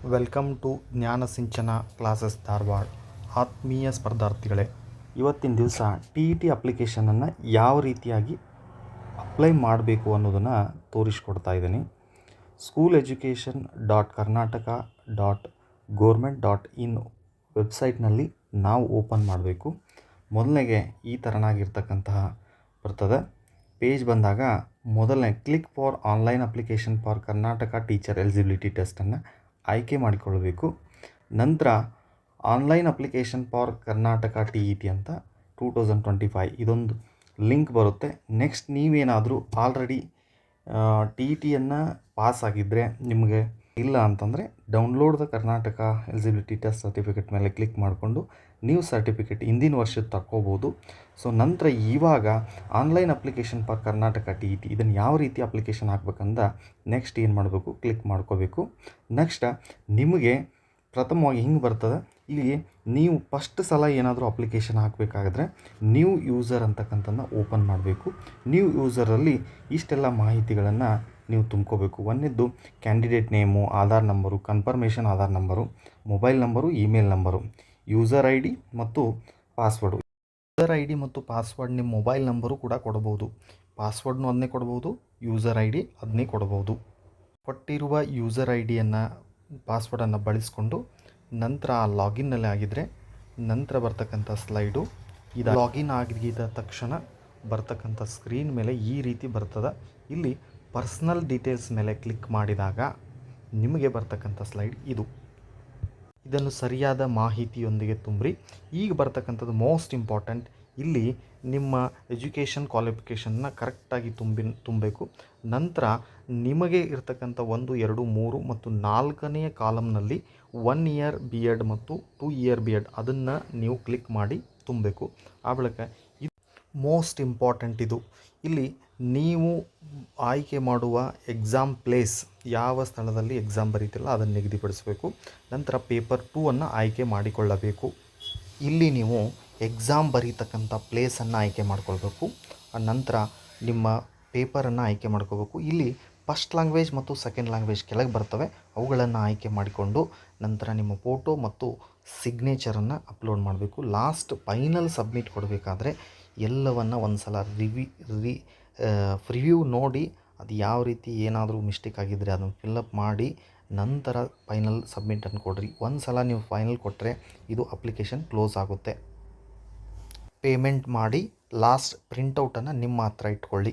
Welcome to ಜ್ಞಾನ ಸಿಂಚನ classes Dharwad. ಆತ್ಮೀಯ ಸ್ಪರ್ಧಾರ್ಥಿಗಳೇ, ಇವತ್ತಿನ ದಿವಸ ಟಿ ಇ ಟಿ ಅಪ್ಲಿಕೇಶನನ್ನು ಯಾವ ರೀತಿಯಾಗಿ ಅಪ್ಲೈ ಮಾಡಬೇಕು ಅನ್ನೋದನ್ನು ತೋರಿಸ್ಕೊಡ್ತಾ ಇದ್ದೀನಿ. schooleducation.karnataka.government.in ವೆಬ್ಸೈಟ್ನಲ್ಲಿ ನಾವು ಓಪನ್ ಮಾಡಬೇಕು. ಮೊದಲಿಗೆ ಈ ಥರನಾಗಿರ್ತಕ್ಕಂತಹ ಬರ್ತದೆ ಪೇಜ್. ಬಂದಾಗ ಮೊದಲನೇ click for online application for Karnataka teacher eligibility ಟೆಸ್ಟನ್ನು ಆಯ್ಕೆ ಮಾಡಿಕೊಳ್ಳಬೇಕು. ನಂತರ online application for Karnataka T E T ಅಂತ 2025 ಇದೊಂದು ಲಿಂಕ್ ಬರುತ್ತೆ. ನೆಕ್ಸ್ಟ್ ನೀವೇನಾದರೂ ಆಲ್ರೆಡಿ ಟಿ ಇ ಟಿಯನ್ನು ಪಾಸ್ ಆಗಿದ್ದರೆ, ನಿಮಗೆ ಇಲ್ಲ ಅಂತಂದರೆ download the Karnataka eligibility test certificate ಮೇಲೆ ಕ್ಲಿಕ್ ಮಾಡಿಕೊಂಡು ನೀವು ಸರ್ಟಿಫಿಕೇಟ್ ಹಿಂದಿನ ವರ್ಷದ ತಗೋಬೋದು. ಸೊ ನಂತರ ಇವಾಗ online application for Karnataka T E T ಇದನ್ನು ಯಾವ ರೀತಿ ಅಪ್ಲಿಕೇಶನ್ ಹಾಕ್ಬೇಕಂದ ನೆಕ್ಸ್ಟ್ ಏನು ಮಾಡಬೇಕು, ಕ್ಲಿಕ್ ಮಾಡ್ಕೋಬೇಕು. ನೆಕ್ಸ್ಟ್ ನಿಮಗೆ ಪ್ರಥಮವಾಗಿ ಹಿಂಗೆ ಬರ್ತದೆ. ಇಲ್ಲಿ ನೀವು ಫಸ್ಟ್ ಸಲ ಏನಾದರೂ ಅಪ್ಲಿಕೇಶನ್ ಹಾಕಬೇಕಾದ್ರೆ ನ್ಯೂ ಯೂಸರ್ ಅಂತಕ್ಕಂಥದ್ದನ್ನ ಓಪನ್ ಮಾಡಬೇಕು. ನ್ಯೂ ಯೂಸರಲ್ಲಿ ಇಷ್ಟೆಲ್ಲ ಮಾಹಿತಿಗಳನ್ನು ನೀವು ತುಂಬ್ಕೋಬೇಕು. ಒಂದನೇದ್ದು candidate name, Aadhaar number, confirmation Aadhaar number, mobile number, email number, user I D ಮತ್ತು ಪಾಸ್ವರ್ಡು. ಯೂಸರ್ ಐ ಡಿ ಮತ್ತು ಪಾಸ್ವರ್ಡ್ ನಿಮ್ಮ ಮೊಬೈಲ್ ನಂಬರು ಕೂಡ ಕೊಡ್ಬೋದು. ಪಾಸ್ವರ್ಡ್ನು ಅದನ್ನೇ ಕೊಡ್ಬೋದು, ಯೂಸರ್ ಐ ಡಿ ಅದನ್ನೇ ಕೊಡ್ಬೋದು. ಕೊಟ್ಟಿರುವ ಯೂಸರ್ ಐ ಡಿಯನ್ನು, ಪಾಸ್ವರ್ಡನ್ನು ಬಳಸ್ಕೊಂಡು ನಂತರ ಲಾಗಿನ್ನಲ್ಲಿ ಆಗಿದ್ದರೆ ನಂತರ ಬರ್ತಕ್ಕಂಥ ಸ್ಲೈಡು ಇದು. ಲಾಗಿನ್ ಆಗಿದ್ದ ತಕ್ಷಣ ಬರ್ತಕ್ಕಂಥ ಸ್ಕ್ರೀನ್ ಮೇಲೆ ಈ ರೀತಿ ಬರ್ತದೆ. ಇಲ್ಲಿ ಪರ್ಸ್ನಲ್ ಡೀಟೇಲ್ಸ್ ಮೇಲೆ ಕ್ಲಿಕ್ ಮಾಡಿದಾಗ ನಿಮಗೆ ಬರ್ತಕ್ಕಂಥ ಸ್ಲೈಡ್ ಇದು. ಇದನ್ನು ಸರಿಯಾದ ಮಾಹಿತಿಯೊಂದಿಗೆ ತುಂಬ್ರಿ. ಈಗ ಬರ್ತಕ್ಕಂಥದ್ದು ಮೋಸ್ಟ್ ಇಂಪಾರ್ಟೆಂಟ್. ಇಲ್ಲಿ ನಿಮ್ಮ ಎಜುಕೇಷನ್ ಕ್ವಾಲಿಫಿಕೇಷನ್ನ ಕರೆಕ್ಟಾಗಿ ತುಂಬಬೇಕು. ನಂತರ ನಿಮಗೆ ಇರ್ತಕ್ಕಂಥ 1, 2, 3 ಮತ್ತು 4ನೇ ಕಾಲಮ್ನಲ್ಲಿ 1 ಇಯರ್ ಬಿ ಎಡ್ ಮತ್ತು 2 ಇಯರ್ ಬಿ ಎಡ್ ಅದನ್ನು ನೀವು ಕ್ಲಿಕ್ ಮಾಡಿ ತುಂಬಬೇಕು. ಆ ಬಳಿಕ ಇದು ಮೋಸ್ಟ್ ಇಂಪಾರ್ಟೆಂಟ್. ಇದು ಇಲ್ಲಿ ನೀವು ಆಯ್ಕೆ ಮಾಡುವ ಎಕ್ಸಾಮ್ ಪ್ಲೇಸ್, ಯಾವ ಸ್ಥಳದಲ್ಲಿ ಎಕ್ಸಾಮ್ ಬರೀತಿಲ್ಲ ಅದನ್ನು ನಿಗದಿಪಡಿಸಬೇಕು. ನಂತರ ಪೇಪರ್ 2 ಆಯ್ಕೆ ಮಾಡಿಕೊಳ್ಳಬೇಕು. ಇಲ್ಲಿ ನೀವು ಎಕ್ಸಾಮ್ ಬರೀತಕ್ಕಂಥ ಪ್ಲೇಸನ್ನು ಆಯ್ಕೆ ಮಾಡ್ಕೊಳ್ಬೇಕು. ನಂತರ ನಿಮ್ಮ ಪೇಪರನ್ನು ಆಯ್ಕೆ ಮಾಡ್ಕೋಬೇಕು. ಇಲ್ಲಿ ಫಸ್ಟ್ ಲ್ಯಾಂಗ್ವೇಜ್ ಮತ್ತು ಸೆಕೆಂಡ್ ಲ್ಯಾಂಗ್ವೇಜ್ ಕೆಳಗೆ ಬರ್ತವೆ, ಅವುಗಳನ್ನು ಆಯ್ಕೆ ಮಾಡಿಕೊಂಡು ನಂತರ ನಿಮ್ಮ ಫೋಟೋ ಮತ್ತು ಸಿಗ್ನೇಚರನ್ನು ಅಪ್ಲೋಡ್ ಮಾಡಬೇಕು. ಲಾಸ್ಟ್ ಫೈನಲ್ ಸಬ್ಮಿಟ್ ಕೊಡಬೇಕಾದ್ರೆ ಎಲ್ಲವನ್ನು ಒಂದು ಸಲ ರಿವ್ಯೂ ನೋಡಿ ಅದು ಯಾವ ರೀತಿ ಏನಾದರೂ ಮಿಸ್ಟೇಕ್ ಆಗಿದ್ದರೆ ಅದನ್ನು ಫಿಲ್ಲಪ್ ಮಾಡಿ ನಂತರ ಫೈನಲ್ ಸಬ್ಮಿಟನ್ನು ಕೊಡಿರಿ. ಒಂದು ಸಲ ನೀವು ಫೈನಲ್ ಕೊಟ್ಟರೆ ಇದು ಅಪ್ಲಿಕೇಶನ್ ಕ್ಲೋಸ್ ಆಗುತ್ತೆ. ಪೇಮೆಂಟ್ ಮಾಡಿ ಲಾಸ್ಟ್ ಪ್ರಿಂಟೌಟನ್ನು ನಿಮ್ಮ ಹತ್ರ ಇಟ್ಕೊಳ್ಳಿ.